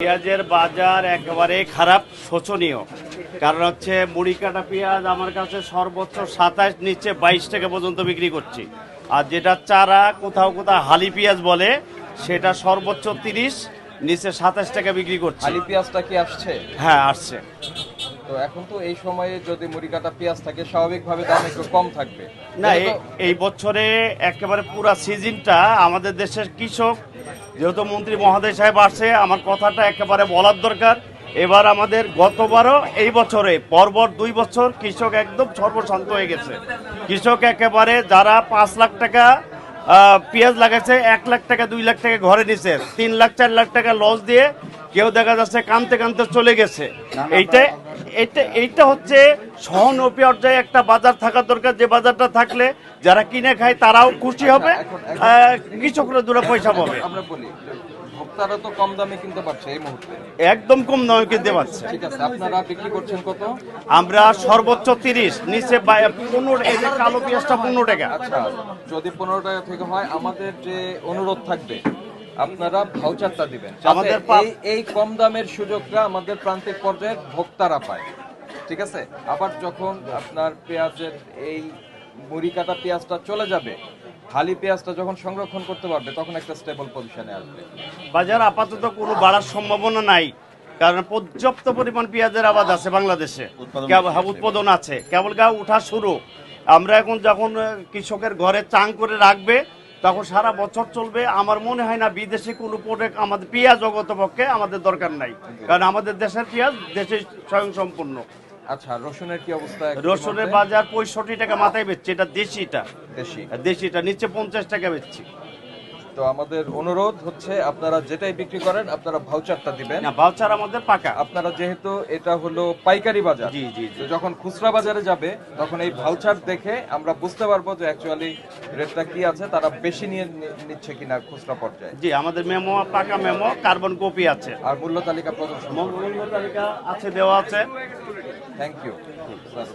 পেঁয়াজের বাজার একেবারে খারাপ, শোচনীয়। কারণ হচ্ছে মুড়ি কাটা পেঁয়াজ আমার কাছে সর্বোচ্চ 27, নিচে 22 টাকা পর্যন্ত বিক্রি করছি। আর যেটা চারা কোথাও কোথাও হালি পেঁয়াজ বলে, সেটা সর্বোচ্চ 30, নিচে 27 টাকা বিক্রি করছি। হালি পেঁয়াজটা কি আসছে? হ্যাঁ, আসছে। তো এখন তো এই সময়ে যদি মুড়ি কাটা পেঁয়াজ থাকে, স্বাভাবিকভাবে দাম একটু কম থাকবে। না, এই বছরে একেবারে পুরা সিজনটা আমাদের দেশের কৃষক, যেহেতু মন্ত্রী মহোদয় সাহেব আসছে, আমার কথাটা একেবারে বলার দরকার। এবার আমাদের গতবারও এই বছরে পরপর 2 বছর কৃষক একদম সর্বশান্ত হয়ে গেছে। কৃষক একেবারে যারা 5 লাখ টাকা পেঁয়াজ লাগাইছে, 1 লাখ টাকা 2 লাখ টাকা ঘরে নিছে, 3 লাখ 4 লাখ টাকা লস দিয়ে কেউ দেখা যাচ্ছে কানতে কানতে চলে গেছে। এইটা হচ্ছে সহনীয় পর্যায়ে একটা বাজার থাকা দরকার, যে বাজারটা থাকলে যারা কিনে খায় তারাও খুশি হবে, কৃষকরা 2 পয়সা পাবে। আমরা বলি ভোক্তারা তো কম দামে কিনতে পারছে এই মুহূর্তে, একদম কম দামে কিনতে পারছে। ঠিক আছে, আপনারা বিক্রি করছেন কত? আমরা সর্বোচ্চ 30, নিচে 15। এই যে কালো পেঁয়াজটা 15 টাকা। আচ্ছা, যদি 15 টাকা থেকে হয়, আমাদের যে অনুরোধ থাকবে আপনারা ভাউচারটা দিবেন, আমাদের এই কম দামের সুযোগটা আমাদের প্রান্তিক পর্যায়ের ভোক্তারা পায়। ঠিক আছে, আবার যখন আপনার পেঁয়াজের এই মুড়ি কাটা পেঁয়াজটা চলে যাবে, হালি পেঁয়াজটা যখন সংরক্ষণ করতে পারবে, তখন একটা স্টেবল পজিশনে আসবে। বাজার আপাতত কোনো বাড়ার সম্ভাবনা নাই, কারণ পর্যাপ্ত পরিমাণ পেঁয়াজের আবাদ আছে বাংলাদেশে, উৎপাদন আছে, কেবল উঠা শুরু। আমরা এখন যখন কৃষকের ঘরে চাং করে রাখবে, তখন সারা বছর চলবে। আমার মনে হয় না বিদেশে কোনো প্রোডাক্ট আমাদের পেঁয়াজ জগত পক্ষে আমাদের দরকার নাই, কারণ আমাদের দেশের পেঁয়াজ দেশে স্বয়ংসম্পূর্ণ। আচ্ছা, রসুনের কি অবস্থা? রসুনের বাজার 65 টাকা মাথায় বেচছে, এটা দেশিটা নিচে 50 টাকা বেচছি। তো আমাদের অনুরোধ হচ্ছে, আপনারা যেটাই বিক্রি করেন আপনারা ভাউচারটা দিবেন। না, ভাউচার আমাদের পাকা। আপনারা যেহেতু এটা হলো পাইকারি বাজার, জি জি জি, তো যখন খুচরা বাজারে যাবে তখন এই ভাউচার দেখে আমরা বুঝতে পারবো যে অ্যাকচুয়ালি রেটটা কি আছে, তারা বেশি নিয়ে নিচ্ছে কিনা খুচরা পর্যায়ে। জি, আমাদের মেমো, পাকা মেমো, কার্বন কপি আছে, আর মূল্য তালিকা প্রদর্শন, মূল্য তালিকা আছে, দেওয়া আছে। Thank you sir.